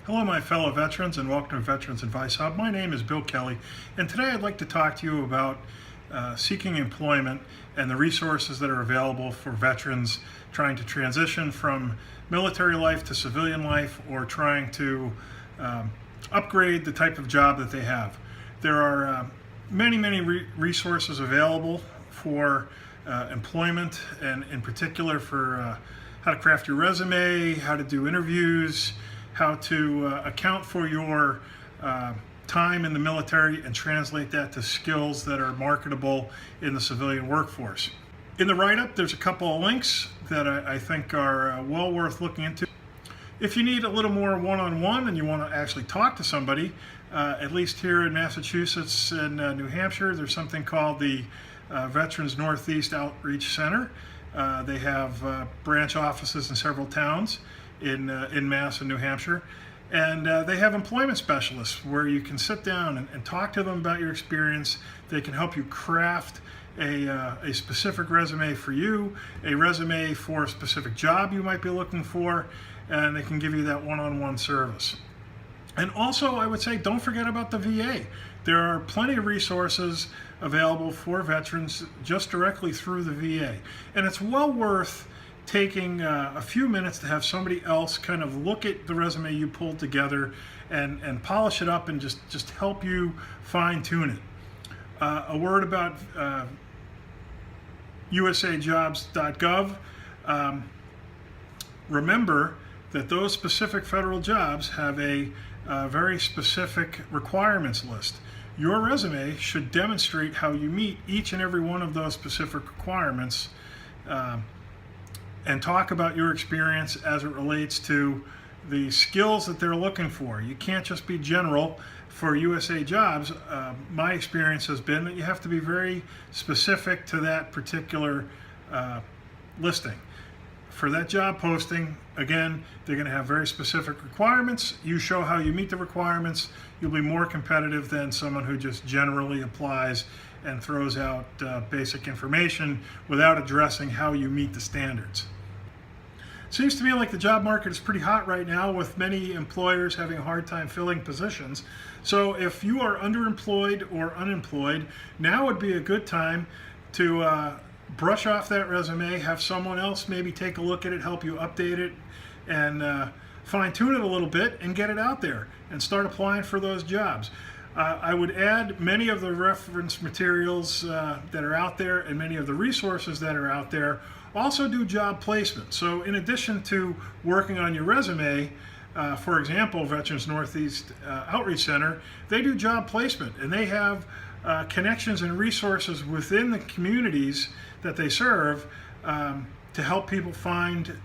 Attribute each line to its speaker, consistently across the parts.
Speaker 1: Hello my fellow veterans and welcome to Veterans Advice Hub. My name is Bill Kelly and today I'd like to talk to you about seeking employment and the resources that are available for veterans trying to transition from military life to civilian life or trying to upgrade the type of job that they have. There are many resources available for employment, and in particular for how to craft your resume, how to do interviews, how to account for your time in the military and translate that to skills that are marketable in the civilian workforce. In the write-up, there's a couple of links that I think are well worth looking into. If you need a little more one-on-one and you want to actually talk to somebody, at least here in Massachusetts and New Hampshire, there's something called the Veterans Northeast Outreach Center. They have branch offices in several towns in Mass and New Hampshire, and they have employment specialists where you can sit down and talk to them about your experience. They can help you craft a specific resume for you, a resume for a specific job you might be looking for, and they can give you that one-on-one service. And also, I would say, don't forget about the VA. There are plenty of resources available for veterans just directly through the VA, and it's well worth taking a few minutes to have somebody else kind of look at the resume you pulled together and polish it up and just help you fine-tune it. A word about usajobs.gov. Remember that those specific federal jobs have a very specific requirements list. Your resume should demonstrate how you meet each and every one of those specific requirements, and talk about your experience as it relates to the skills that they're looking for. You can't just be general for USA Jobs. My experience has been that you have to be very specific to that particular listing. For that job posting, again, they're going to have very specific requirements. You show how you meet the requirements, you'll be more competitive than someone who just generally applies and throws out basic information without addressing how you meet the standards. Seems to me like the job market is pretty hot right now, with many employers having a hard time filling positions. So if you are underemployed or unemployed, now would be a good time to brush off that resume, have someone else maybe take a look at it, help you update it, and fine-tune it a little bit and get it out there and start applying for those jobs. I would add many of the reference materials that are out there and many of the resources that are out there also do job placement. So in addition to working on your resume, for example, Veterans Northeast Outreach Center, they do job placement, and they have connections and resources within the communities that they serve to help people find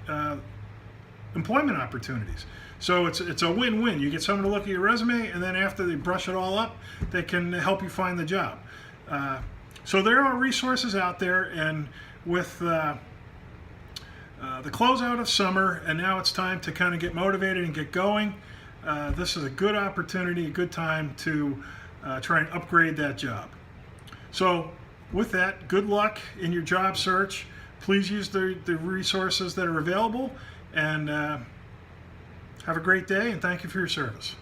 Speaker 1: employment opportunities. So it's a win-win. You get someone to look at your resume, and then after they brush it all up, they can help you find the job. So there are resources out there, and with the closeout of summer, and now it's time to kind of get motivated and get going, this is a good opportunity, a good time to try and upgrade that job. So with that, good luck in your job search. Please use the resources that are available, and have a great day, and thank you for your service.